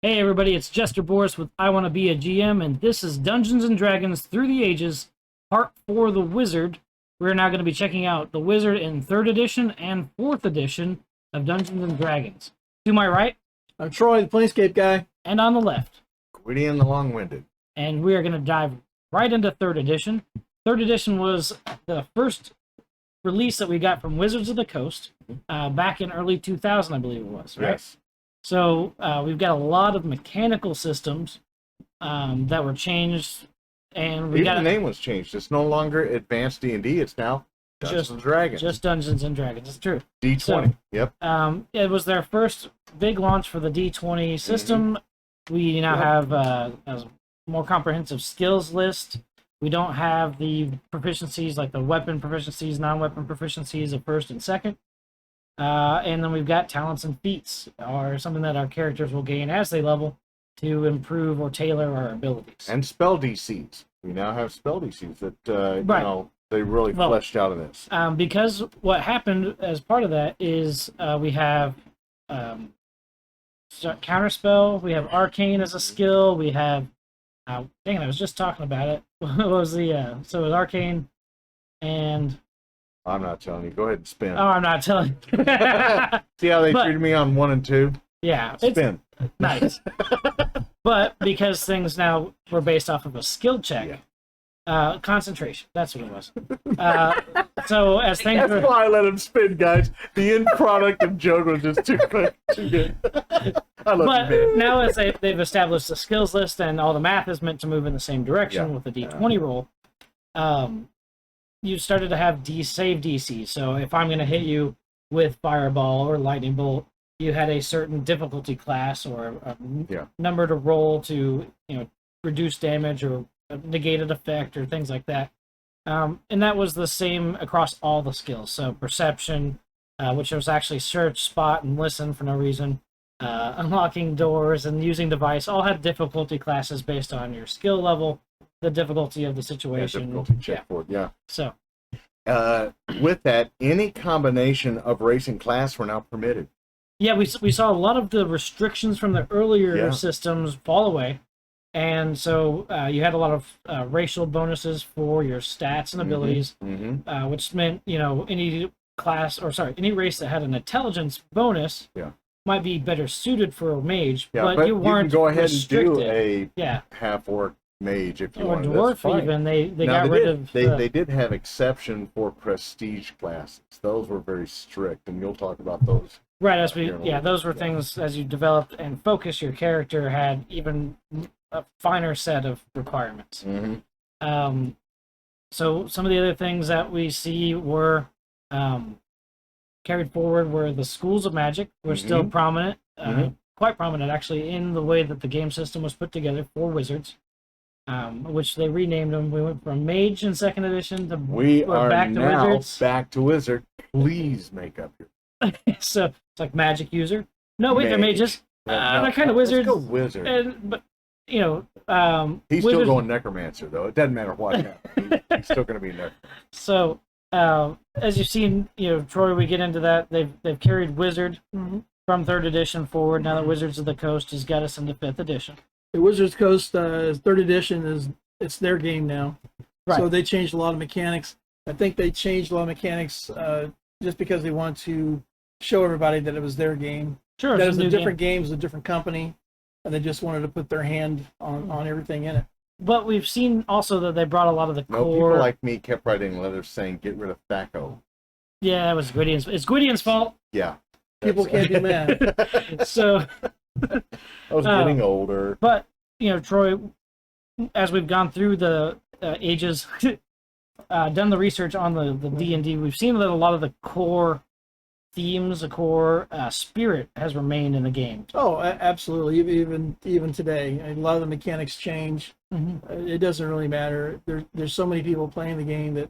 Hey everybody, it's Jester Borris with I Want to Be a GM, and this is Dungeons & Dragons Through the Ages, Part 4, The Wizard. We're now going to be checking out The Wizard in 3rd edition and 4th edition of Dungeons & Dragons. To my right, I'm Troy, the Planescape guy. and on the left. Gwydion the Long-Winded. And we are going to dive right into 3rd edition. 3rd edition was the first release that we got from Wizards of the Coast back in early 2000, I believe it was, right? Yes. So we've got a lot of mechanical systems that were changed, and Even the name was changed. It's no longer Advanced D&D. It's now Dungeons and Dragons. Just Dungeons and Dragons. It's true. D20. So, yep. It was their first big launch for the D20 system. We now have a more comprehensive skills list. We don't have the proficiencies like the weapon proficiencies, non-weapon proficiencies of 1st and 2nd. And then we've got talents and feats, or something that our characters will gain as they level to improve or tailor our abilities. And spell DCs. We now have spell DCs that, Right. you know, they really fleshed out in this. Because what happened as part of that is we have counterspell, we have arcane as a skill, we have dang it, I was just talking about it. What was the so it was arcane and I'm not telling you. Go ahead and spin. oh, I'm not telling you. See how they treated me on 1 and 2? Yeah, Spin. it's nice. But because things now were based off of a skill check, concentration, that's what it was. So as things That's were, why I let him spin, guys. The end product of joke was just too quick. Too good. I love but you, man. now as they've established the skills list and all the math is meant to move in the same direction with the D20 roll, you started to have save DC. So if I'm going to hit you with Fireball or Lightning Bolt, you had a certain difficulty class or a number to roll to reduce damage or negate an effect or things like that. And that was the same across all the skills. So perception, which was actually search, spot, and listen for no reason. Unlocking doors and using device all had difficulty classes based on your skill level, the difficulty of the situation. Difficulty check for it, So, with that, any combination of race and class were now permitted. yeah, we saw a lot of the restrictions from the earlier systems fall away. And so you had a lot of racial bonuses for your stats and abilities, which meant, any any race that had an intelligence bonus might be better suited for a mage, but you weren't can go ahead restricted. and do a half-orc mage if you or wanted. dwarf even. They got rid of... They did have exception for prestige classes. Those were very strict, and you'll talk about those. Right, those were things as you developed and focused your character had even a finer set of requirements. So some of the other things that we see were carried forward were the schools of magic were still prominent, quite prominent actually, in the way that the game system was put together for wizards, which they renamed them. We went from mage in 2nd edition to back to wizards. Back to wizard. Please make up your... So it's like magic user. No, wait, they're mages. They're kind of wizards. Let's go wizard. But he's wizards... still going necromancer though. It doesn't matter what. He's still going to be necromancer. So as you've seen, Troy, we get into that. They've carried wizard from 3rd edition forward. Now that Wizards of the Coast has got us into 5th edition. The Wizards Coast 3rd edition it's their game now. Right. So they changed a lot of mechanics. I think they changed a lot of mechanics just because they want to show everybody that it was their game. Sure, that it was a different game, it was a different company, and they just wanted to put their hand on everything in it. But we've seen also that they brought a lot of the core... People like me kept writing letters saying, get rid of Thaco. Yeah, that was Gwydion's. It's Gwydion's fault. Yeah. People can't be mad. So... I was getting older. But, Troy, as we've gone through the ages, done the research on the D&D, we've seen that a lot of the core themes, the core spirit has remained in the game. Oh, absolutely. Even today, a lot of the mechanics change. It doesn't really matter. There's so many people playing the game that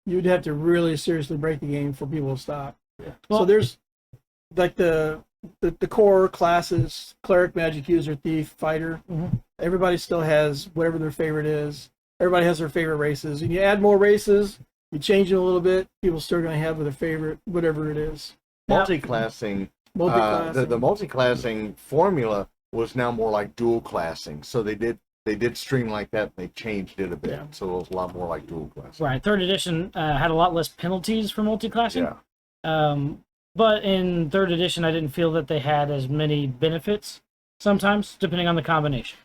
you'd have to really seriously break the game for people to stop. Well, so there's like the core classes: cleric, magic user, thief, fighter. Everybody still has whatever their favorite is. Everybody has their favorite races. And you add more races, you change it a little bit, people still going to have their favorite, whatever it is. Multi-classing. The multi-classing formula was now more like dual classing. So they did stream like that, and they changed it a bit. Yeah. So it was a lot more like dual classing. Right. Third edition had a lot less penalties for multi-classing. Yeah. But in third edition, I didn't feel that they had as many benefits sometimes, depending on the combination.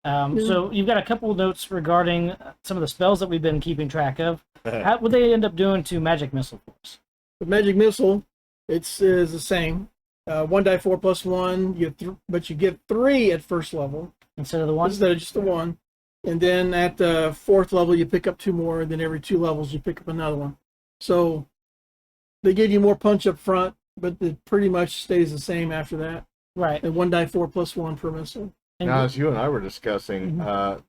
So you've got a couple of notes regarding some of the spells that we've been keeping track of. How would they end up doing to Magic Missile for us? The Magic Missile, is the same. 1d4 plus 1, but you get 3 at first level. Instead of the one? Instead of just the 1. And then at the 4th level, you pick up 2 more, and then every 2 levels, you pick up another one. So they give you more punch up front, but it pretty much stays the same after that. Right. And 1d4 plus 1 per missile. Now, as you and I were discussing,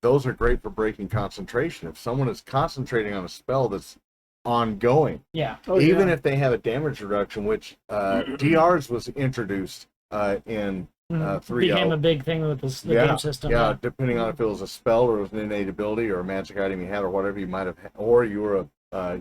those are great for breaking concentration. If someone is concentrating on a spell that's ongoing, yeah. Even if they have a damage reduction, which DRs was introduced in 3.0. Became a big thing with the game system. Yeah, depending on if it was a spell or it was an innate ability or a magic item you had or whatever you might have, or you were a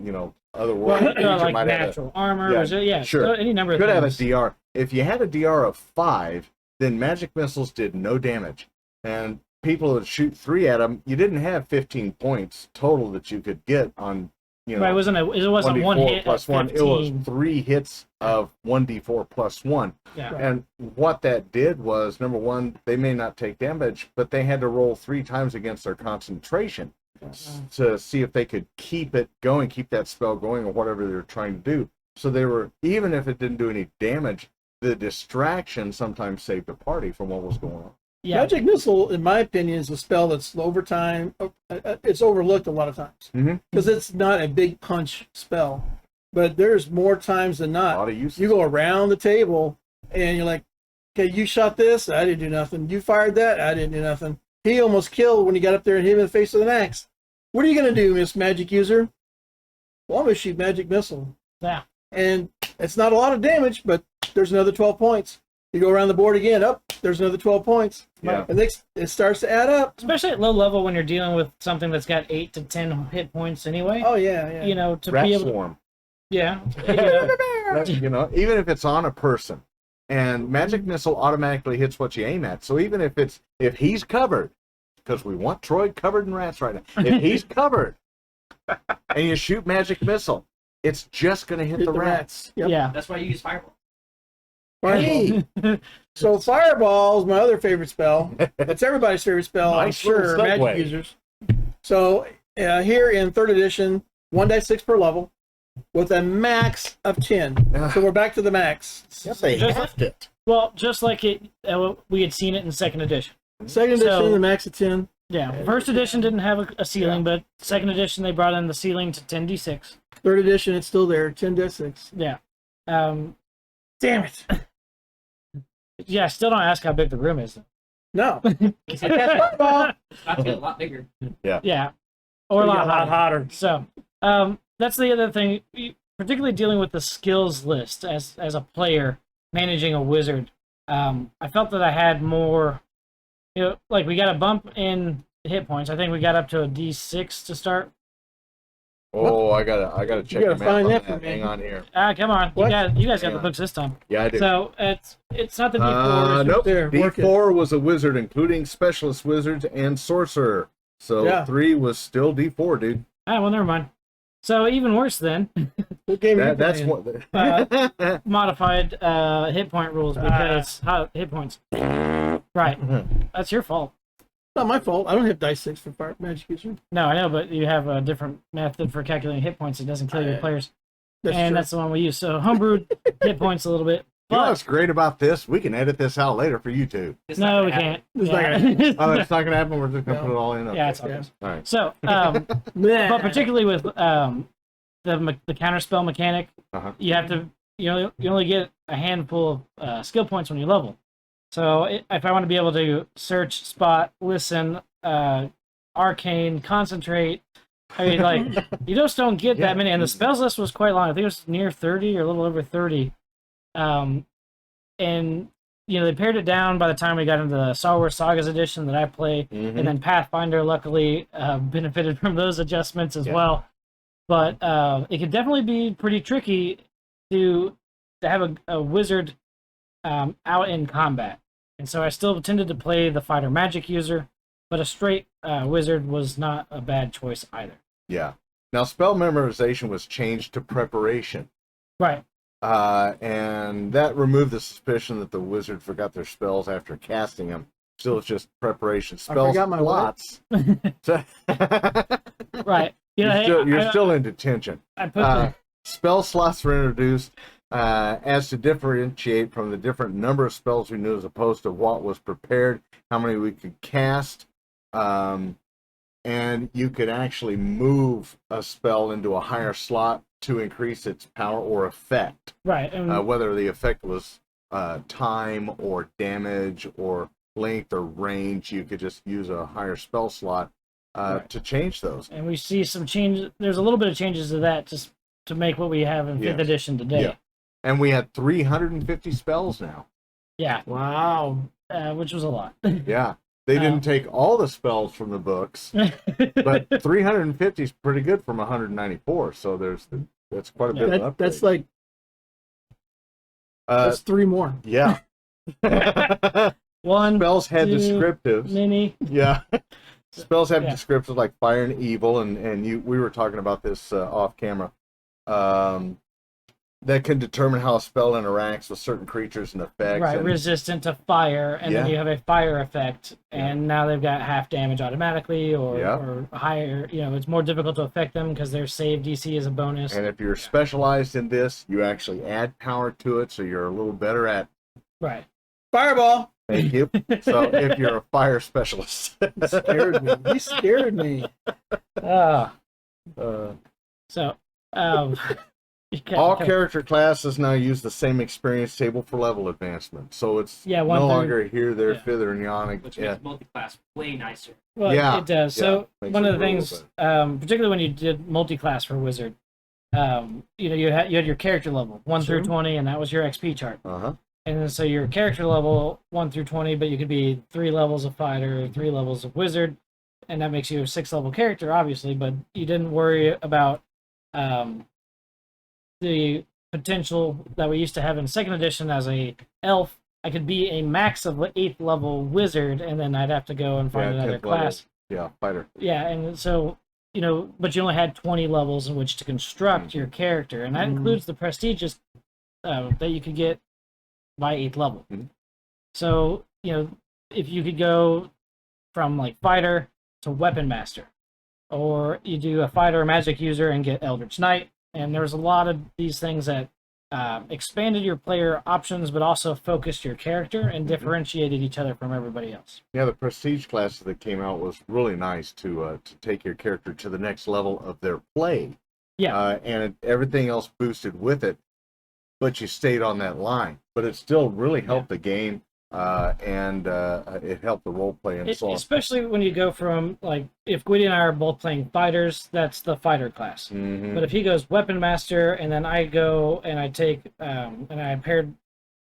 otherworldly creature, like might natural have armor. sure. So any number of Could things. have a DR. If you had a DR of 5, then magic missiles did no damage, and people would shoot 3 at them. You didn't have 15 points total that you could get on. Right, it wasn't 1 hit plus 1. It was 3 hits of 1d4 plus 1. Yeah. And what that did was, number one, they may not take damage, but they had to roll 3 times against their concentration to see if they could keep it going, keep that spell going, or whatever they were trying to do. So they were, even if it didn't do any damage, the distraction sometimes saved the party from what was going on. Yeah. Magic Missile, in my opinion, is a spell that's over time. It's overlooked a lot of times because it's not a big punch spell. But there's more times than not. A lot of uses. You go around the table and you're like, okay, you shot this, I didn't do nothing. You fired that, I didn't do nothing. He almost killed when he got up there and hit him in the face with an axe. What are you going to do, Miss Magic User? Well, I'm going to shoot Magic Missile. Yeah. And it's not a lot of damage, but there's another 12 points. You go around the board again, there's another 12 points. Yeah. And it starts to add up. Especially at low level when you're dealing with something that's got 8 to 10 hit points anyway. Oh, yeah. You know, to Rat be able swarm. Yeah. Even if it's on a person, and Magic Missile automatically hits what you aim at. So even if he's covered, because we want Troy covered in rats right now. If he's covered, and you shoot Magic Missile, it's just going to hit the rats. Yep. Yeah. That's why you use Fireball. Hey. So Fireball is my other favorite spell. It's everybody's favorite spell, Nice I'm sure, little segue. Magic users. So here in 3rd edition, 1d6 per level, with a max of 10. So we're back to the max. Yes, they Just have it. Well, just like we had seen it in 2nd edition. 2nd edition, So- the max of 10. Yeah. 1st edition didn't have a ceiling, but 2nd edition they brought in the ceiling to 10d6. 3rd edition, it's still there, 10d6. Yeah. Damn it. Yeah. Still don't ask how big the room is. No. It's about to get a lot bigger. Yeah. Or a lot hotter. So that's the other thing, particularly dealing with the skills list as a player managing a wizard. I felt that I had more, like we got a bump in hit points. I think we got up to a D6 to start. Oh, I gotta check gotta the find map that on for that. me. Hang on here. Come on, What? you guys got Hang the on. books this time. Yeah, I do. So it's not the D4. Nope. There, work it. D4 was a wizard, including specialist wizards and sorcerer. So Yeah. 3 was still D4, dude. Well, never mind. So even worse then, What game are you That's playing? what. modified hit point rules because hit points. Right, that's your fault. Not my fault. I don't have dice 6 for Fire Magic user. No, I know, but you have a different method for calculating hit points. It doesn't kill your players. That's And true. that's the one we use. So homebrewed hit points a little bit. You know But what's great about this? We can edit this out later for YouTube. It's not no, gonna we happen. can't. It's not Yeah. Oh, it's not going to happen. We're just going to No. put it all in. Okay. Yeah, it's all Yeah. good. All right. So, but particularly with the counterspell mechanic, you have to you only get a handful of skill points when you level. So if I want to be able to search, spot, listen, arcane, concentrate, I mean, like you just don't get that many. And the spells list was quite long. I think it was near 30 or a little over 30. And they pared it down by the time we got into the Star Wars Sagas edition that I play, and then Pathfinder luckily benefited from those adjustments as well. But it could definitely be pretty tricky to have a wizard out in combat. And so I still tended to play the fighter magic user, but a straight wizard was not a bad choice either. Yeah. Now, spell memorization was changed to preparation. Right. And that removed the suspicion that the wizard forgot their spells after casting them. Still, it's just preparation. Spells forgot my slots. Right. You know, You're still in detention. I put Spell slots were introduced as to differentiate from the different number of spells we knew as opposed to what was prepared, how many we could cast. And you could actually move a spell into a higher slot to increase its power or effect. right. And Whether the effect was time or damage or length or range, you could just use a higher spell slot Right. to change those. and we see some change. There's a little bit of changes to that just to make what we have in 5th Yes. edition today. Yeah. And we had 350 spells now. Yeah. Wow. Which was a lot. Yeah. They didn't take all the spells from the books, but 350 is pretty good from 194. So that's quite a bit of an upgrade. That's like that's 3 more. Yeah. One Spells had two, descriptives. mini. Yeah. Spells have Yeah. descriptives like fire and evil, and we were talking about this off camera. That can determine how a spell interacts with certain creatures and effects. Right, and, resistant to fire, and then Yeah. you have a fire effect, and now they've got half damage automatically, or, Yeah. or higher. You know, it's more difficult to affect them because their save DC is a bonus. and if you're specialized in this, you actually add power to it, so you're a little better at. Right. Fireball. Thank you. So if you're a fire specialist, He scared me. He scared me. Ah, uh, so, all character classes now use the same experience table for level advancement. So it's Yeah, one no through- longer here, there, yeah. thither, and yon. Which Yeah. makes multi-class way nicer. Well, Yeah, it does. yeah, So makes one it of the real things, particularly when you did multi-class for Wizard, you know, you had your character level 1 Sure. through 20, and that was your XP chart. Uh-huh. And then, so your character level 1 through 20, but you could be 3 levels of fighter, 3 levels of wizard, and that makes you a 6-level character, obviously. But you didn't worry about the potential that we used to have in 2nd edition as a elf. I could be a max of 8th level wizard, and then I'd have to go and find another 10th level. class. Yeah, fighter. Yeah, and so, you know, but you only had 20 levels in which to construct your character, and that includes the prestigious that you could get by 8th level. Mhm. So, you know, if you could go from like fighter to weapon master, or you do a fighter or magic user and get Eldritch Knight, and there's a lot of these things that expanded your player options, but also focused your character and differentiated each other from everybody else. Yeah, the prestige classes that came out was really nice to take your character to the next level of their play. Yeah. And everything else boosted with it, but you stayed on that line. But it still really helped the game, and it helped the role play and so on. Especially when you go from, like, if Gwydion and I are both playing fighters, that's the fighter class. Mhm. But if he goes weapon master, and then I go and I take and I paired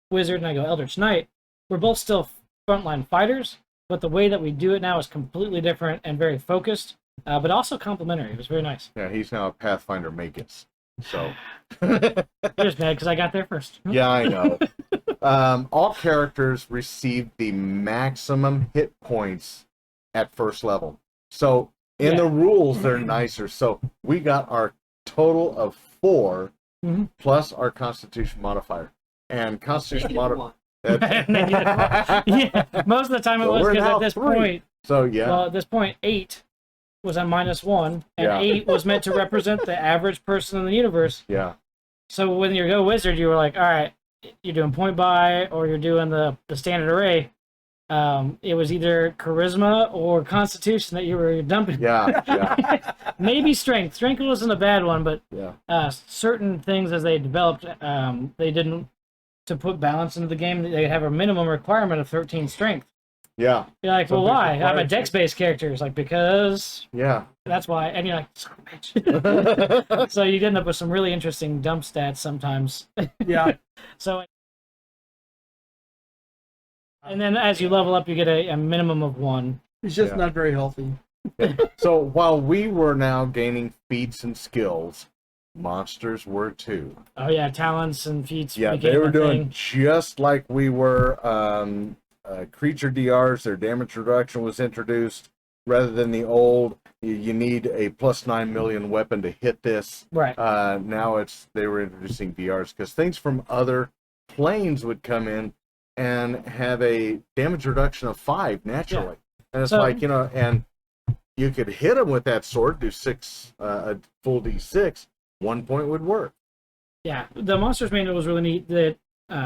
wizard and I go Eldritch Knight, we're both still frontline fighters, but the way that we do it now is completely different and very focused, but also complementary. It was very nice. Yeah, he's now a Pathfinder Magus. So You're just mad because I got there first. yeah, I know. All characters receive the maximum hit points at first level. So in the rules, they're nicer. So we got our total of 4 plus our Constitution modifier. And Constitution modifier. Yeah, most of the time it So was we're because now at this 3. point, So yeah. well, at this point, 8 was on -1, and Yeah. 8 was meant to represent the average person in the universe. Yeah. So when you go wizard, you were like, all right, you're doing point buy or you're doing the standard array. It was either charisma or constitution that you were dumping. Yeah. Yeah. Maybe strength. Strength wasn't a bad one, but Yeah. certain things as they developed, they didn't, to put balance into the game, they have a minimum requirement of 13 strength. Yeah. You're like, well, Some why? people I'm a require dex-based character. It's like, because Yeah. that's why. And you're like, son of a bitch. So you end up with some really interesting dump stats sometimes. Yeah. So, and then as you level up, you get a minimum of 1. He's just Yeah. not very healthy. So while we were now gaining feats and skills, monsters were too. Oh yeah, talents and feats. Yeah, became they were a doing thing. just like we were creature DRs, their damage reduction was introduced rather than the old. You need a plus 9 million weapon to hit this. Right. Now they were introducing DRs because things from other planes would come in and have a damage reduction of 5 naturally, and it's like, and you could hit them with that sword, do 6, a full D6, 1 point would work. Yeah, the Monsters Manual was really neat. That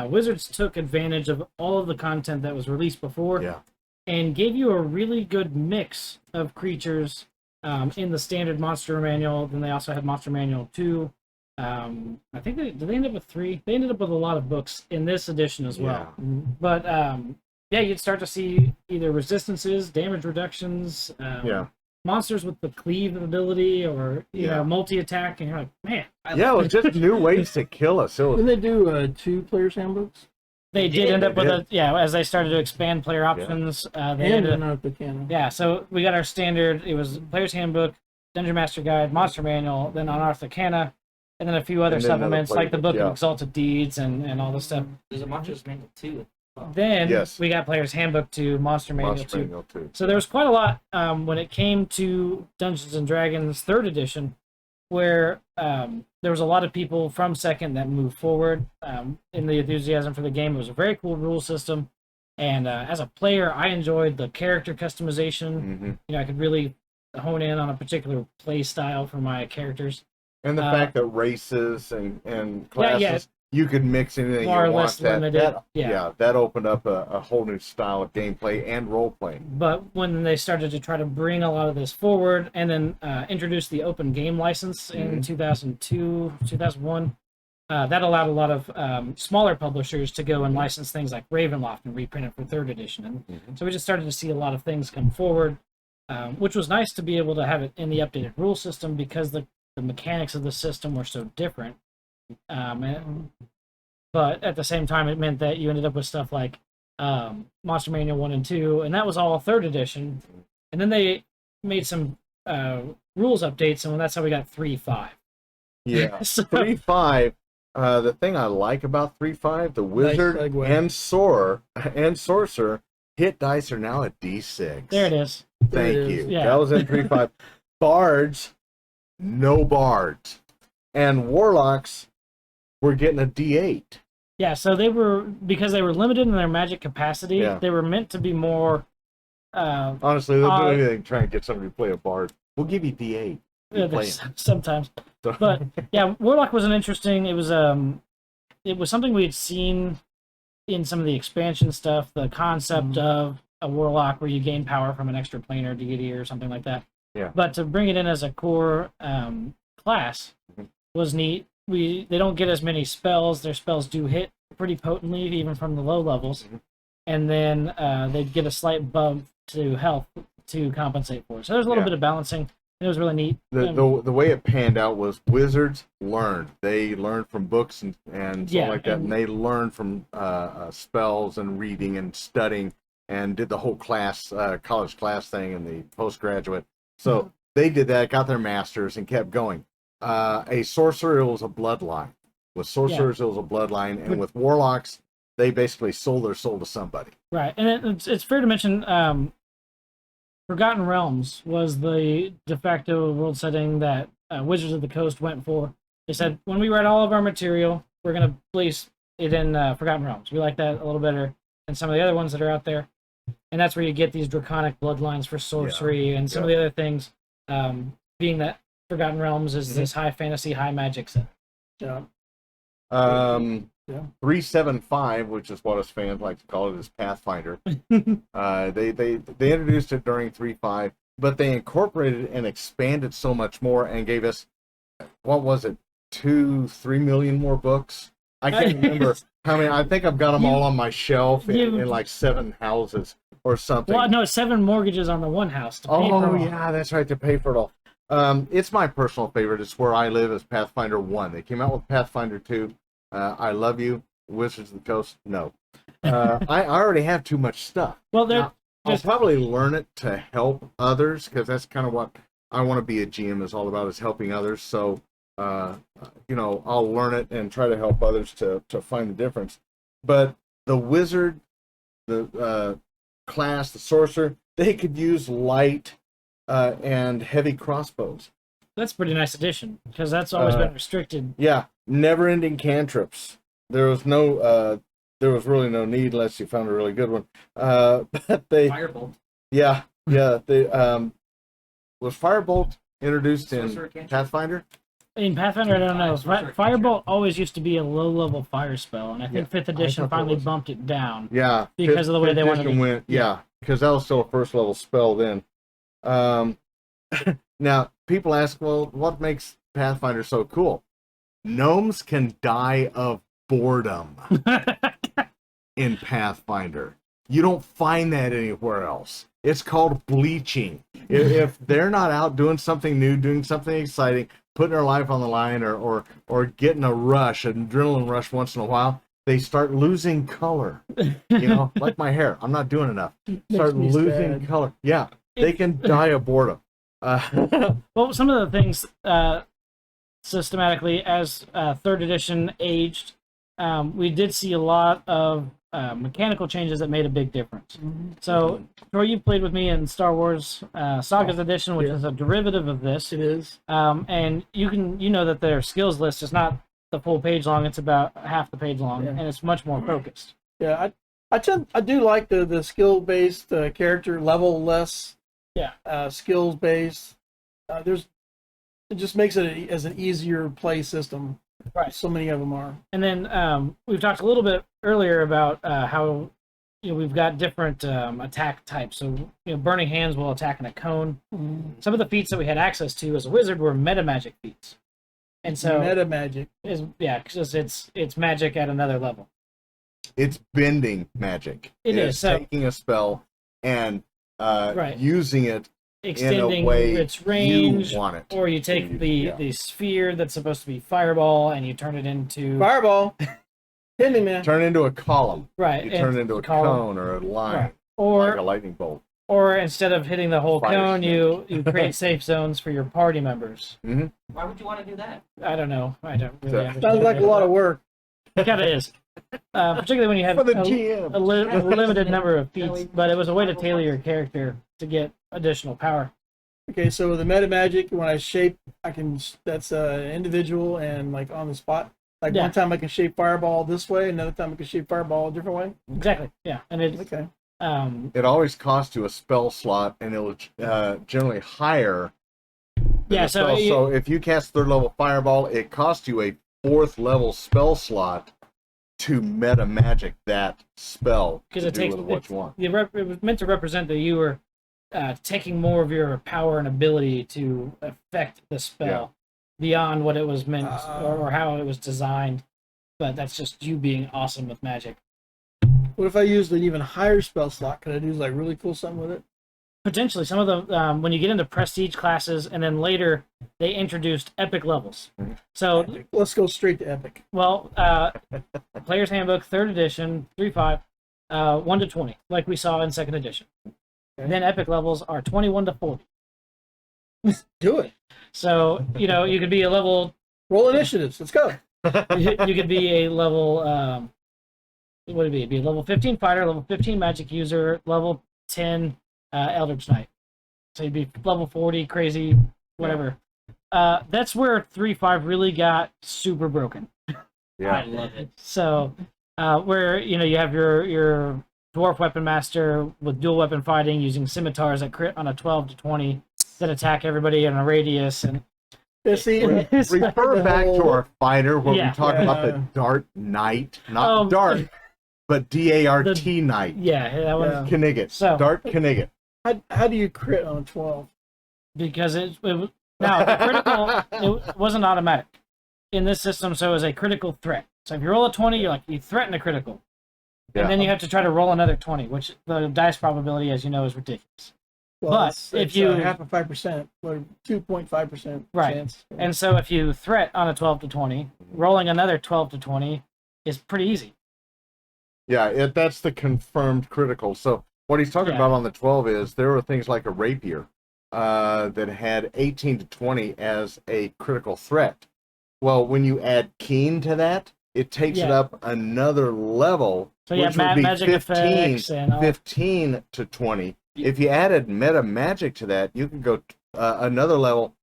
Wizards took advantage of all of the content that was released before, and gave you a really good mix of creatures in the standard Monster Manual. Then they also had Monster Manual 2. I think did they end up with 3? They ended up with a lot of books in this edition as well. But you'd start to see either resistances, damage reductions, monsters with the cleave ability, or multi-attack, and you're like, man. It was just new ways to kill us. Didn't they do 2 players handbooks? They did end up with as they started to expand player options. They ended up the canon. Yeah, so we got our standard. It was Player's Handbook, Dungeon Master Guide, Monster Manual, then Unearthed Arcana, and then a few other supplements like the Book of Exalted Deeds and all this stuff. There's a Monsters Manual 2. Then we got Player's Handbook to Monster Manual 2. So there was quite a lot when it came to Dungeons and Dragons 3rd edition, where there was a lot of people from 2nd that moved forward in the enthusiasm for the game. It was a very cool rule system, and as a player, I enjoyed the character customization. I could really hone in on a particular play style for my characters. And the fact that races and classes, you could mix anything more you or want. less limited. That opened up a whole new style of gameplay and role playing. But when they started to try to bring a lot of this forward, and then introduce the open game license in 2002, 2001, that allowed a lot of smaller publishers to go and license things like Ravenloft and reprint it for 3rd edition. And so we just started to see a lot of things come forward, which was nice to be able to have it in the updated rule system, because the mechanics of the system were so different. But at the same time, it meant that you ended up with stuff like Monster Manual 1 and 2, and that was all 3rd edition. And then they made some rules updates, and that's how we got 3.5. Yeah, So- 3.5. The thing I like about 3.5, the wizard and sorcerer hit dice are now at D6. There it is. Thank There it you. is. Yeah. That was in 3.5. Bards, no bards, and warlocks were getting a D8. Yeah, so because they were limited in their magic capacity, they were meant to be more... Honestly, they'll do anything to try and get somebody to play a bard. We'll give you D8. Sometimes. But yeah, Warlock was an interesting... It was something we had seen in some of the expansion stuff, the concept of a Warlock where you gain power from an extra planar deity or something like that. Yeah. But to bring it in as a core class was neat. They don't get as many spells. Their spells do hit pretty potently, even from the low levels. And then they'd get a slight bump to health to compensate for it. So there's a little bit of balancing. It was really neat. The way it panned out was wizards learned. They learned from books and stuff like that, and they learned from spells and reading and studying, and did the whole class, college class thing and the postgraduate. So they did that, got their masters, and kept going. A sorcerer, it was a bloodline. With sorcerers, it was a bloodline, and with warlocks, they basically sold their soul to somebody. Right, and it's fair to mention, Forgotten Realms was the de facto world setting that Wizards of the Coast went for. They said, when we write all of our material, we're going to place it in Forgotten Realms. We like that a little better than some of the other ones that are out there. And that's where you get these draconic bloodlines for sorcery and some of the other things, being that Forgotten Realms is this high fantasy, high magic set. Yeah. 375, which is what us fans like to call it, is Pathfinder. They introduced it during 3.5, but they incorporated and expanded so much more and gave us, what was it, 2-3 million more books? I can't remember how many. I think I've got them all on my shelf in like 7 houses or something. Well, no, 7 mortgages on the one house to pay for it all. Yeah, that's right, to pay for it all. It's my personal favorite. It's where I live, is Pathfinder 1. They came out with Pathfinder 2. I love you, Wizards of the Coast. No. I already have too much stuff. Well, I'll probably learn it to help others, because that's kind of what I want to be a GM is all about, is helping others. So, I'll learn it and try to help others to find the difference. But the wizard class, the sorcerer, they could use light and heavy crossbows. That's a pretty nice addition because that's always been restricted. Yeah, never-ending cantrips. There was really no need unless you found a really good one. But they, Firebolt. yeah, they was Firebolt introduced Sorcerer in cantrip? Pathfinder? In Pathfinder, I don't know. Sorcerer Firebolt always used to be a low-level fire spell, and I think Yeah, 5th edition thought that finally was. bumped it down. Yeah, Because of the way fifth they wanted edition to- went. Yeah, because that was still a first level spell then. Now people ask, well, what makes Pathfinder so cool? Gnomes can die of boredom in Pathfinder. You don't find that anywhere else. It's called bleaching. If they're not out doing something new, doing something exciting, putting their life on the line, or getting a rush, an adrenaline rush once in a while, they start losing color. You know, like my hair. I'm not doing enough. Start me losing sad. color. Yeah, they can die of boredom. Well, some of the things systematically as 3rd edition aged, we did see a lot of mechanical changes that made a big difference. So, Troy, you played with me in Star Wars Sagas Edition, which is a derivative of this. It is. And you know that their skills list is not the full page long; it's about half the page long, Yeah. and it's much more focused. Yeah, I do like the skill based character level less. Yeah. Skills based. It just makes it as an easier play system. Right. So many of them are. And then we've talked a little bit earlier about how we've got different attack types. So Burning Hands will attack in a cone. Some of the feats that we had access to as a wizard were meta magic feats, and so Meta magic. because it's magic at another level. It's bending magic. It is, It's so- taking a spell and Right. using it in a Extending way its range, you want it. or you take Yeah. the sphere that's supposed to be fireball and you turn it into Fireball. Hit me, man. Turn into a column. right. You and turn it into a column. cone or a line, Right. like a Or lightning bolt. instead of hitting the whole Fire cone, snake. you create safe zones for your party members. Why would you want to do that? I don't know. I don't really So- understand. Sounds like a lot of work. It kind of is. Particularly when you have For the a GM. limited number of feats, but it was a way to tailor your character to get additional power. Okay, so with the meta magic, when I shape, that's individual and like on the spot. Like Yeah. one time I can shape fireball this way, another time I can shape fireball a different way. Exactly. Yeah, and it's Okay. It always costs you a spell slot, and it'll generally higher. than Yeah, the so spell. you- So if you cast 3rd level fireball, it costs you a 4th level spell slot to meta magic that spell because to it do takes with what you want. it was meant to represent that you were taking more of your power and ability to affect the spell beyond what it was meant or how it was designed. But that's just you being awesome with magic. What if I used an even higher spell slot? Could I do like really cool something with it? Potentially, some of the when you get into prestige classes, and then later they introduced epic levels. So, Let's go straight to epic. well, Player's Handbook, 3rd edition, 3.5, 1 to 20, like we saw in 2nd edition. Okay. Then epic levels are 21 to 40. Do it. So, you could be a level, Roll initiatives. Let's go. you could be a level, what would it be? It'd be a level 15 fighter, level 15 magic user, level 10 Eldritch Knight. So you'd be level 40, crazy, whatever. That's where 3.5 really got super broken. I Yeah. love it. So, where you have your dwarf weapon master with dual weapon fighting using scimitars that crit on a 12 to 20 that attack everybody in a radius, and Yeah, see, it's- Refer The back to whole- our fighter where Yeah. we talk about the Yeah. Dart Knight, not Oh. Dart, but DART Knight. yeah, that one Yeah. Knigget. So- Dart Knigget. how do you crit on a 12? because it was now the critical. It wasn't automatic in this system, so it was a critical threat. So if you roll a 20, you threaten a critical, and then you have to try to roll another 20, which the dice probability, as you know, is ridiculous. Well, But it's, if it's, you- half of 5%, or 2.5% Right. chance. And so if you threat on a 12 to 20, rolling another 12 to 20 is pretty easy. Yeah, that's the confirmed critical. So what he's talking Yeah. about on the 12 is there were things like a rapier that had 18 to 20 as a critical threat. Well, when you add keen to that, it takes it Yeah. up another level, So you which have would be magic 15, effects and all. 15 to 20. If you added meta magic to that, you could go another level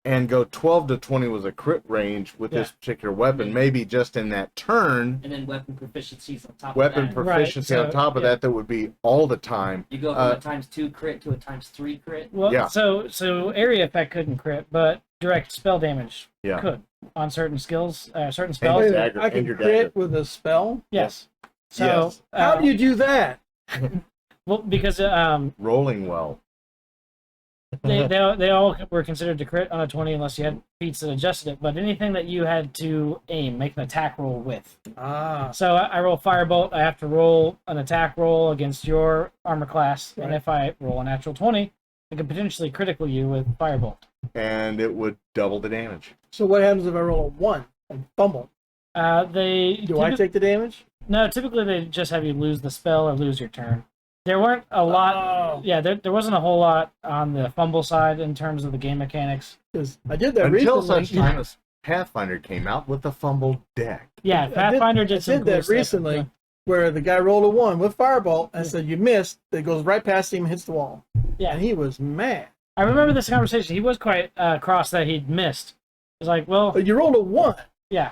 and go 12 to 20 was a crit range with this particular weapon, maybe just in that turn. And then weapon proficiencies on top Weapon of that. proficiency Right, on so, top of that would be all the time. You go from a ×2 crit to a ×3 crit. Well, Yeah. so area effect couldn't crit, but direct spell damage Yeah. could on certain skills, certain And spells. your Wait, dagger, I and can your crit dagger. with a spell. Yes. So Yes. How do you do that? well, because Rolling well. they all were considered to crit on a 20 unless you had feats that adjusted it. But anything that you had to aim, make an attack roll with. Ah, So I roll Firebolt. I have to roll an attack roll against your armor class, and Right. if I roll a natural 20, I can potentially critical you with Firebolt. And it would double the damage. so what happens if I roll a 1 and fumble? Do I take the damage? No, typically they just have you lose the spell or lose your turn. There weren't a lot. Oh. Yeah, there wasn't a whole lot on the fumble side in terms of the game mechanics. Because I did that Until recently. such time as Pathfinder came out with the fumbled deck. Yeah, Pathfinder I did some did that cool stuff. recently, where the guy rolled a 1 with Firebolt. I said, "You missed." It goes right past him and hits the wall. Yeah. And he was mad. I remember this conversation. He was quite cross that he'd missed. It's like, well, But you rolled a 1. yeah,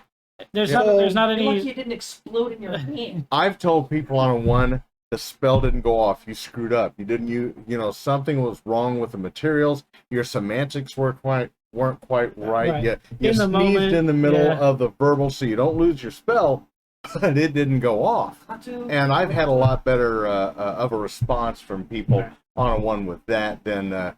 there's Yeah. not You're any. lucky it didn't explode in your hand. I've told people on a 1, the spell didn't go off. You screwed up. You didn't. You know something was wrong with the materials. Your semantics weren't quite right. Right. You In the sneezed moment, in the middle yeah. of the verbal, so you don't lose your spell. But it didn't go off. And I've had a lot better of a response from people Right. on a 1 with that than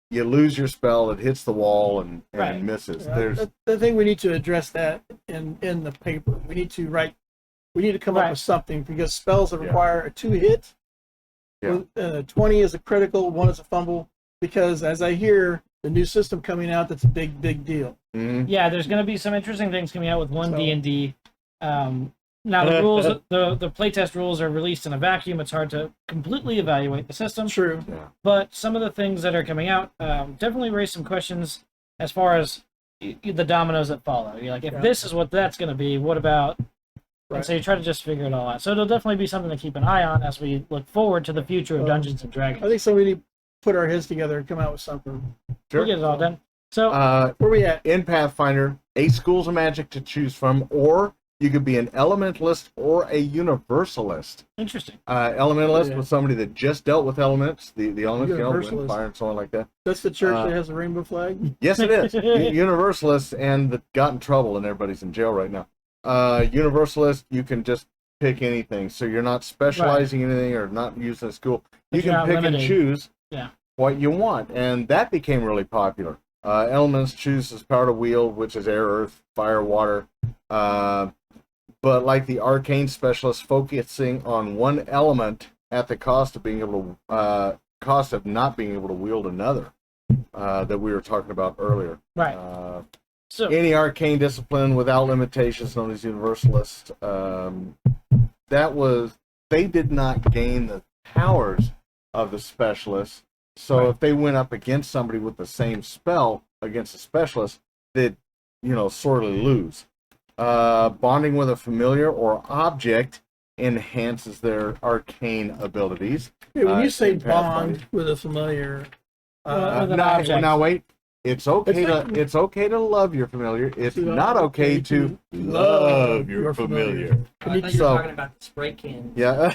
you lose your spell, it hits the wall and Right. misses. Yeah, There's I think we need to address that in the paper. We need to come Right. up with something because spells that Yeah. require a 2 hit. Yeah. 20 is a critical, 1 is a fumble. Because as I hear the new system coming out, that's a big deal. Yeah, there's going to be some interesting things coming out with one So- D&D. Now the rules, the playtest rules are released in a vacuum. It's hard to completely evaluate the system. True. Yeah. But some of the things that are coming out definitely raise some questions as far as the dominoes that follow. You're like, if Yeah. this is what that's going to be, what about? Right. And so you try to just figure it all out. So it'll definitely be something to keep an eye on as we look forward to the future of Dungeons and Dragons. I think somebody need to put our heads together and come out with something. We'll get it all done. So Where we at? In Pathfinder, 8 schools of magic to choose from, or you could be an elementalist or a universalist. interesting. Elementalist Yeah. was somebody that just dealt with elements, the elements, wind, Universalist. fire, and so on like that. That's the church that has a rainbow flag. Yes, it is. Universalist, and that got in trouble, and everybody's in jail right now. Universalist, you can just pick anything, so you're not specializing in anything or not using a school. But You you're can not pick and limited. choose Yeah. what you want, and that became really popular. Elements chooses power to wield, which is air, earth, fire, water. But like the arcane specialist, focusing on one element at the cost of being able to not being able to wield another, that we were talking about earlier. Right. So Any arcane discipline without limitations, known as universalist. They did not gain the powers of the specialist. So Right. if they went up against somebody with the same spell against a specialist, they'd sorely lose. Bonding with a familiar or object enhances their arcane abilities. Hey, when you say in Pathfinder. bond with a familiar, With an now, object. now wait. It's okay It's to love your familiar. It's It's not okay to love your familiar. I thought you were So- talking about the spray can. Yeah.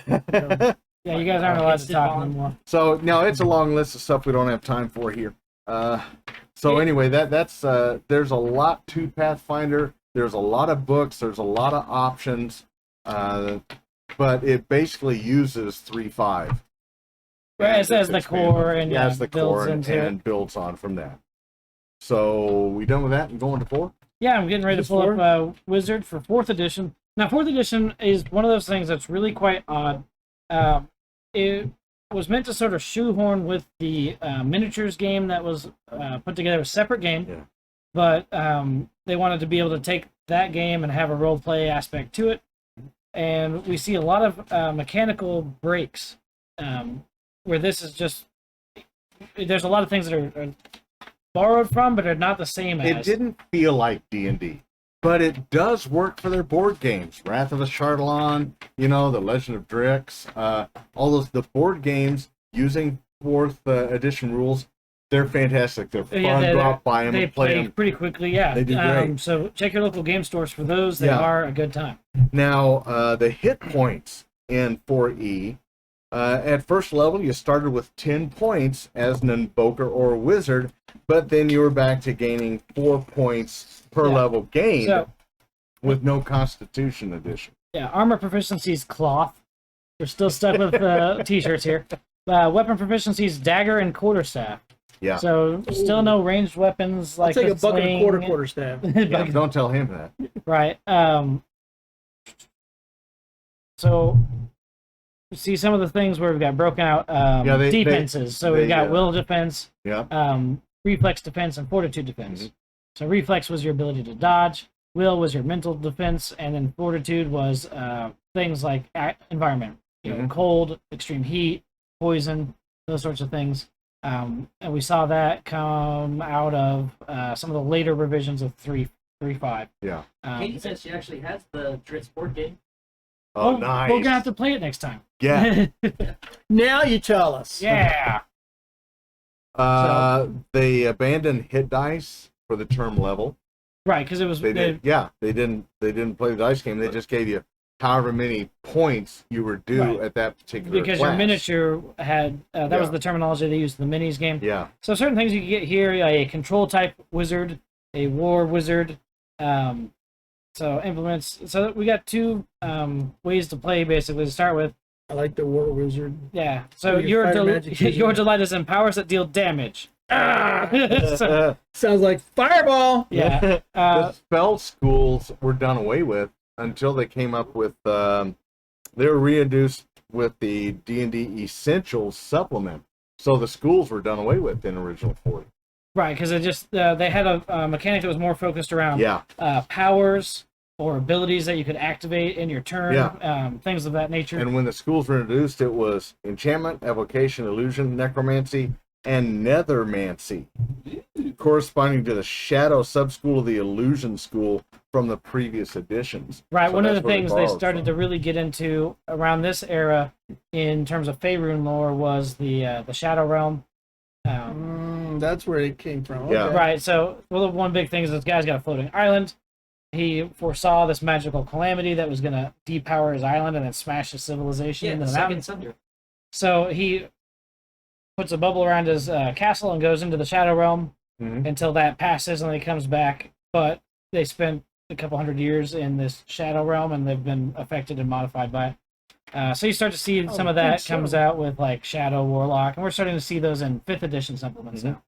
yeah, you guys aren't allowed to Instant talk bond. anymore. So now it's a long list of stuff we don't have time for here. So anyway, that's there's a lot to Pathfinder. There's a lot of books. There's a lot of options, but it basically uses 3.5. Right, it says the Expand core on it. and Yeah, it's the builds core into it. and builds on from that. So we done with that and going to 4? Yeah, I'm getting ready to Just pull four? up Wizard for 4th edition. Now, 4th edition is one of those things that's really quite odd. It was meant to sort of shoehorn with the miniatures game that was put together, a separate game. Yeah. But they wanted to be able to take that game and have a role play aspect to it. And we see a lot of mechanical breaks where this is just. There's a lot of things that are borrowed from, but are not the same as. It didn't feel like D&D. but it does work for their board games. Wrath of the Chardalon, The Legend of Drix, all the board games using 4th edition rules. They're fantastic. They're fun. Go out, buy them, they and play play them. pretty quickly. Yeah, They do great. So check your local game stores for those. They are a good time. Now, the hit points in 4E. At first level, you started with 10 points as an invoker or a wizard, but then you were back to gaining 4 points per level gained with no Constitution addition. Yeah, armor proficiency is cloth. We're still stuck with t-shirts here. Weapon proficiency is dagger and quarterstaff. Yeah. So still no ranged weapons like I'll take a bucket sling. of quarterstaff. Yeah, don't tell him that. Right. So see some of the things where we've got broken out defenses. So we've got will defense, reflex defense, and fortitude defense. Mm-hmm. So reflex was your ability to dodge, will was your mental defense, and then fortitude was things like environment, cold, extreme heat, poison, those sorts of things. And we saw that come out of some of the later revisions of 3.5. Yeah. Katie said she actually has the Dritz board game. Oh, nice. We're going to have to play it next time. Yeah. Now you tell us. Yeah. They abandoned hit dice for the term level. Right, because it was... They didn't play the dice game. They just gave you however many points you were due at that particular because class. Your miniature had that was the terminology they used in the minis game. Yeah. So certain things you can get here: a control type wizard, a war wizard. So implements. So we got 2 ways to play basically to start with. I like the war wizard. Yeah. So your delight is in powers that deal damage. So, sounds like fireball. Yeah. The spell schools were done away with until they came up with they were reintroduced with the D&D Essentials supplement. So the schools were done away with in original 40. Right, because it just they had a mechanic that was more focused around powers or abilities that you could activate in your turn, things of that nature. And when the schools were introduced, it was enchantment, evocation, illusion, necromancy, and nethermancy, corresponding to the shadow sub-school of the illusion school from the previous editions. Right, So one of the where things they started to really get into around this era in terms of Faerun lore was the Shadow Realm. That's where it came from. Yeah. Okay. Right, so one big thing is this guy's got a floating island. He foresaw this magical calamity that was going to depower his island and then smash his civilization into the mountain. Thunder. So he puts a bubble around his castle and goes into the Shadow Realm until that passes and then he comes back. But they spent a couple hundred years in this Shadow Realm and they've been affected and modified by it. So you start to see some of that comes out with like Shadow Warlock, and we're starting to see those in 5th edition supplements now.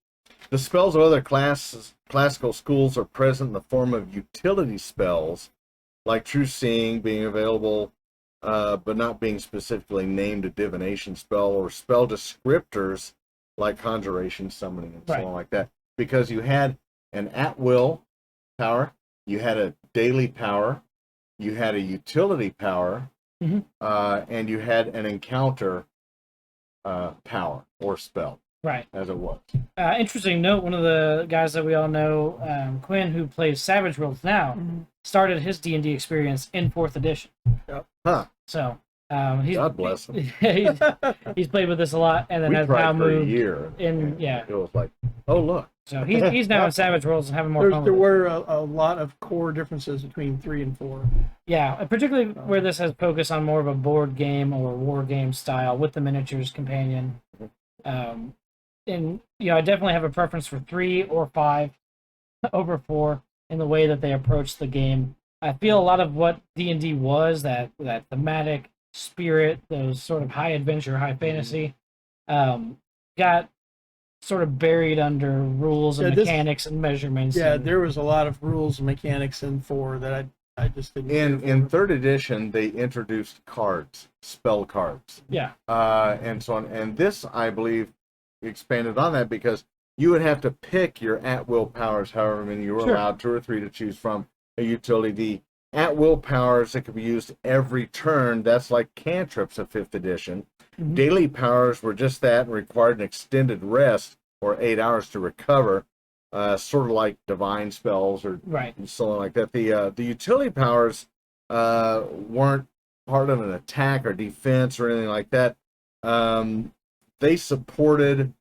The spells of other classical schools are present in the form of utility spells, like True Seeing being available, but not being specifically named a divination spell, or spell descriptors like Conjuration, Summoning, and so on like that. Because you had an at-will power, you had a daily power, you had a utility power, and you had an encounter power or spell. Right. As it was. Interesting note, one of the guys that we all know, Quinn, who plays Savage Worlds now, started his D&D experience in 4th edition. Yep. Huh. So he's, God bless him. he's played with this a lot, and then We has tried now for a moved year. in. It was like, oh look. So he's now in Savage Worlds and having more fun. There with were a lot of core differences between 3 and 4. Yeah, and particularly where this has focused on more of a board game or war game style with the miniatures companion. And I definitely have a preference for 3 or 5 over 4 in the way that they approach the game. I feel a lot of what D&D was, that thematic spirit, those sort of high adventure, high fantasy, got sort of buried under rules and mechanics and measurements. Yeah, there was a lot of rules and mechanics in 4 that I just didn't. In 3rd edition, they introduced cards, spell cards. Yeah. And so on. And this, I believe, expanded on that because you would have to pick your at-will powers, however many you were allowed, 2 or 3 to choose from, a utility. The at-will powers that could be used every turn, that's like cantrips of 5th edition. Daily powers were just that and required an extended rest or 8 hours to recover. sort of like divine spells or Right. something like that. The utility powers weren't part of an attack or defense or anything like that. They supported,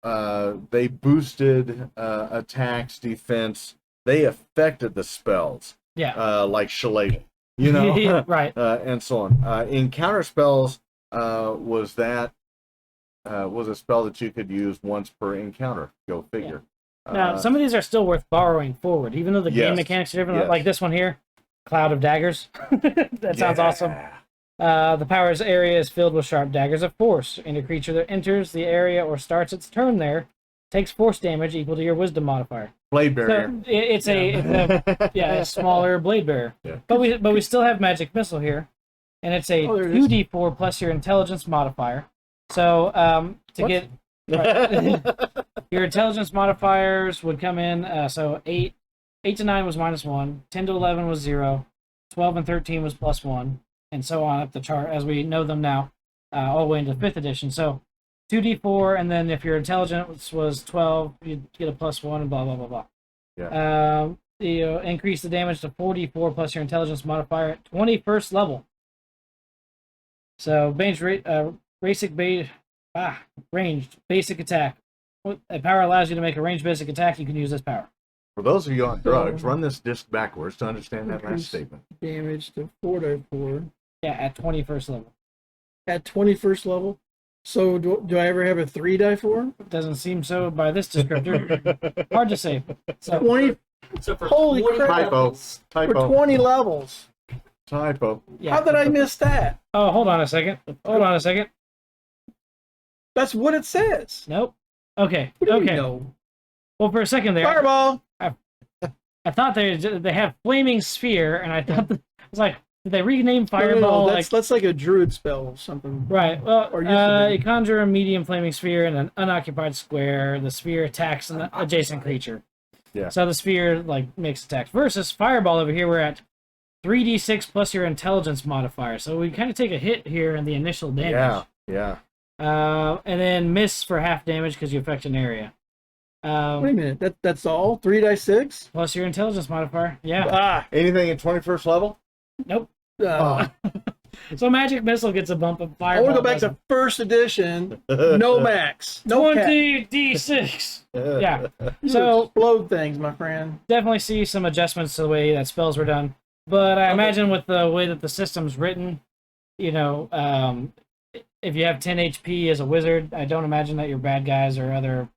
they boosted attacks, defense. They affected the spells. Yeah. Like Shillelagh, you know, right. And so on. In counter spells, was a spell that you could use once per encounter. Go figure. Now, some of these are still worth borrowing forward, even though the game mechanics are different. Yes. Like this one here, Cloud of Daggers. That sounds awesome. The power's area is filled with sharp daggers of force, and a creature that enters the area or starts its turn there takes force damage equal to your wisdom modifier. Blade barrier. So it's a smaller blade bearer. Yeah. But we still have magic missile here, and it's a 2d4 plus your intelligence modifier. So get your intelligence modifiers would come in. So 8 to 9 was -1, 10 to 11 was 0, 12 and 13 was +1, and so on up the chart as we know them now, all the way into 5th edition. So 2d4, and then if your intelligence was 12, you'd get a +1, and blah blah blah blah. Yeah. You increase the damage to 4d4 plus your intelligence modifier at 21st level. So ranged basic attack. A power allows you to make a ranged basic attack. You can use this power. For those of you on drugs, run this disc backwards to understand that last statement. Damage to 4d4. Yeah, at 21st level. At 21st level? So do I ever have a 3d4? Doesn't seem so by this descriptor. Hard to say. So 20. So for Holy 20 crap. levels, For 20 levels. Typo. yeah. How did I miss that? Oh, hold on a second. That's what it says. Nope. Okay. What do Okay. we know? Well, for a second there, Fireball. I thought they have flaming sphere, and I thought I was like, did they rename No, fireball? that's like a druid spell or something. Right. Well, Or used to be. you conjure a medium flaming sphere in an unoccupied square. The sphere attacks an adjacent creature. Yeah. So the sphere makes attacks. Versus fireball over here, we're at 3d6 plus your intelligence modifier. So we kind of take a hit here in the initial damage. Yeah. And then miss for half damage because you affect an area. Wait a minute. That's all? 3d6? Plus your intelligence modifier. Yeah. Anything in 21st level? Nope. Oh. So magic missile gets a bump of I fireball. want to go back to first edition. No max. No cap. 20d6. Yeah. So Explode things, my friend. definitely see some adjustments to the way that spells were done. But I imagine with the way that the system's written, if you have 10 HP as a wizard, I don't imagine that your bad guys or other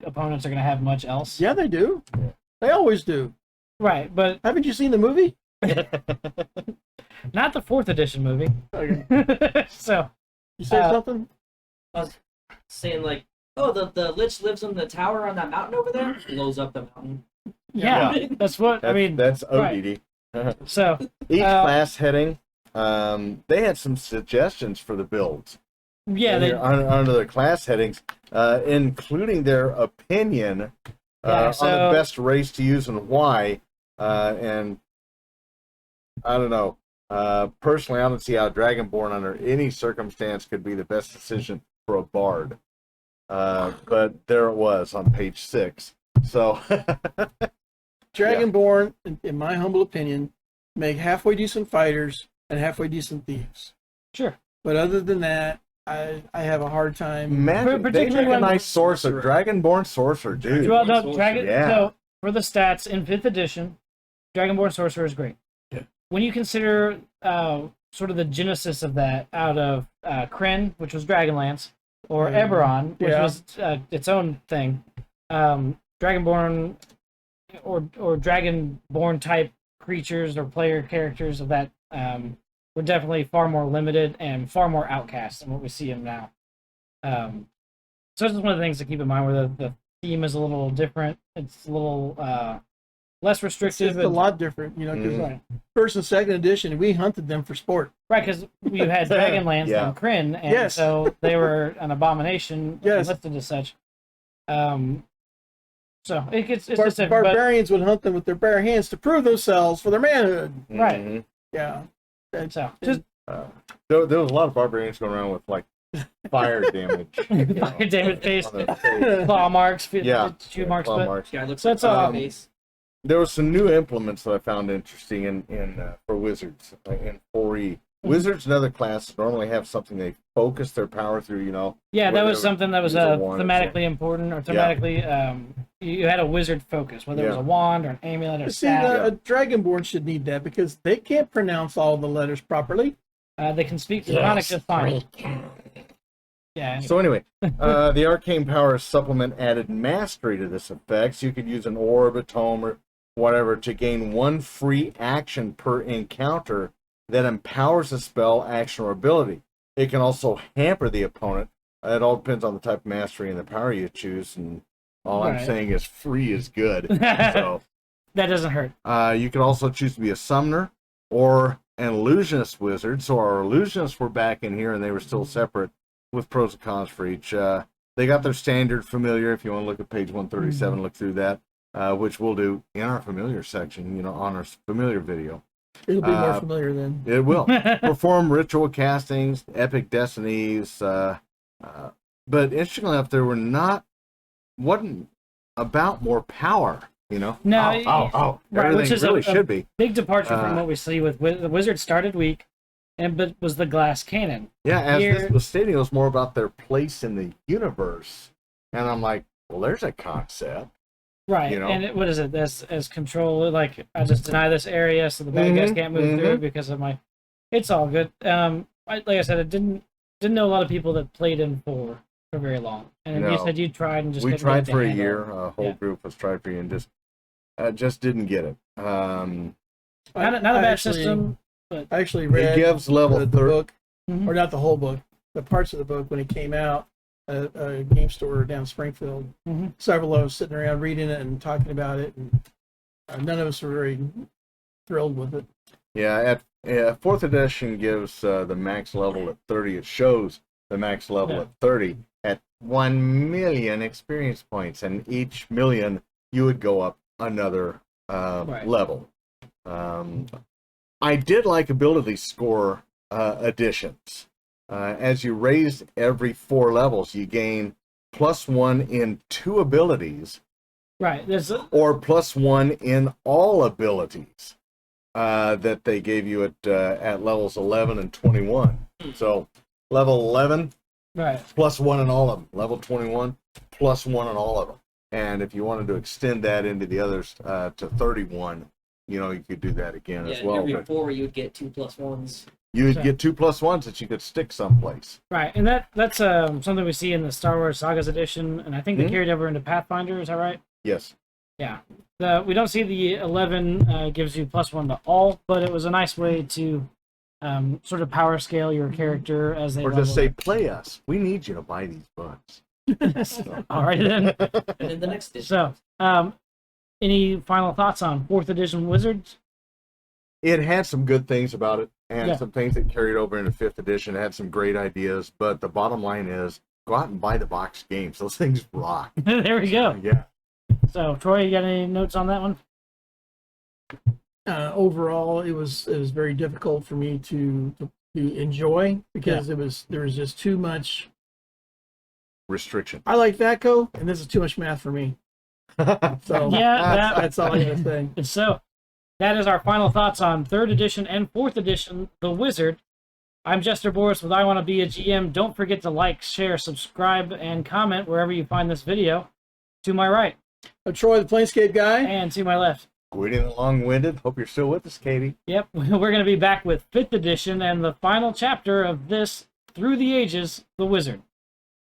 opponents are going to have much else. Yeah, they do. They always do. Right, but Haven't you seen the movie? not the 4th edition movie. Okay. So, You said something? I was saying like, oh, the lich lives in the tower on that mountain over there, blows up the mountain. yeah, that's what, I mean, That's right. ODD. So, Each class heading, they had some suggestions for the builds. yeah, they, under the class headings, including their opinion on so- the best race to use and why. And I don't know. Personally, I don't see how Dragonborn under any circumstance could be the best decision for a bard. But there it was on page 6. So Dragonborn, in my humble opinion, make halfway decent fighters and halfway decent thieves. sure. But other than that, I have a hard time. magic, they Particularly make a when- nice sorcerer. Dragonborn sorcerer, dude. Well, no, Sorcerer. Yeah. So, for the stats, in 5th edition, Dragonborn Sorcerer is great. Yeah. When you consider sort of the genesis of that out of Kryn, which was Dragonlance, or Eberron, which Yeah. was its own thing, Dragonborn or Dragonborn type creatures or player characters of that were definitely far more limited and far more outcast than what we see them now. So it's just one of the things to keep in mind where the theme is a little different. It's a little less It's restrictive. a lot different, because Right, first and second edition, we hunted them for sport. because you had Dragonlance Yeah. and Kryn, and Yes. so they were an abomination Yes. listed as such. So it's just different, but Barbarians would hunt them with their bare hands to prove themselves for their manhood. right. Mhm. Yeah. So just There was a lot of barbarians going around with like fire damage. Fire damage face, on the face. claw marks, Yeah, chew marks. claw But marks. Yeah, it looks So it's, like um, face. There were some new implements that I found interesting in for wizards in 4E. Wizards and other classes normally have something they focus their power through. yeah, that was whether something that was use a wand or thematically important, or thematically, you had a wizard focus, whether it was Yeah. a wand or an amulet or See, staff. a Dragonborn should need that because they can't pronounce all the letters properly. They can speak Draconic just fine. Yeah. So anyway, the arcane power supplement added mastery to this effect. So you could use an orb, a tome, or whatever to gain one free action per encounter that empowers a spell, action, or ability. It can also hamper the opponent. It all depends on the type of mastery and the power you choose. And all I'm Right. saying is free is good. So That doesn't hurt. you can also choose to be a summoner or an illusionist wizard. So our illusionists were back in here, and they were still separate with pros and cons for each. They got their standard familiar. If you want to look at page 137, look through that, which we'll do in our familiar section, on our familiar video. It'll be more familiar then. It will. Perform ritual castings, epic destinies. But interestingly enough, there wasn't about more power, No, right, right, which everything is really a should be. big departure from what we see with the wizard started weak, but was the glass cannon. Yeah, as Here- this was stating, it was more about their place in the universe. And I'm like, well, there's a concept. Right, and what is it? As control, like I just deny this area so the bad guys can't move through it because of my. It's all good. Like I said, I didn't know a lot of people that played in 4 for very long, and No. you said you tried and just We couldn't tried get for a the handle. year. A whole group was tried for a year and just didn't get it. Not a bad system. I actually It read gives level the 30. book, Mhm. or not the whole book, the parts of the book when it came out at a game store down in Springfield. Mhm. Several of us sitting around reading it and talking about it, and none of us were very thrilled with it. Yeah, at 4th edition gives the max level at 30. It shows the max level at 30 at 1 million experience points, and each million you would go up another level. I did like ability score additions. As you raise every 4 levels, you gain +1 in 2 abilities, Right. There's or +1 in all abilities that they gave you at levels 11 and 21. So level 11, right. +1 in all of them. Level 21, +1 in all of them. And if you wanted to extend that into the others to 31, you could do that again as well. Every But 4 you would get 2 +1s. you would So- get 2 +1s that you could stick someplace. Right, and that's something we see in the Star Wars Sagas edition, and I think they carried over into Pathfinder. Is that right? Yes. Yeah. We don't see the 11 gives you +1 to all, but it was a nice way to sort of power scale your character as they Or level just say, up. play us. We need you to buy these books. So, All right then. And then the next edition. So, any final thoughts on 4th edition Wizards? it had some good things about it and Yeah. some things that carried over into 5th edition. It had some great ideas, but the bottom line is go out and buy the box games. Those things rock. There we go. Yeah. So, Troy, you got any notes on that one? Overall, it was very difficult for me to enjoy because there was just too much Restriction. I like VATCO, and this is too much math for me. So Yeah, that's all I gotta say. So, that is our final thoughts on 3rd edition and 4th edition, The Wizard. I'm Jester Borris with I Want to Be a GM. Don't forget to like, share, subscribe, and comment wherever you find this video. To my right. Troy, the Planescape guy. And to my left. Gwydion the Long-Winded. Hope you're still with us, Katie. Yep, we're going to be back with 5th edition and the final chapter of this, Through the Ages, The Wizard.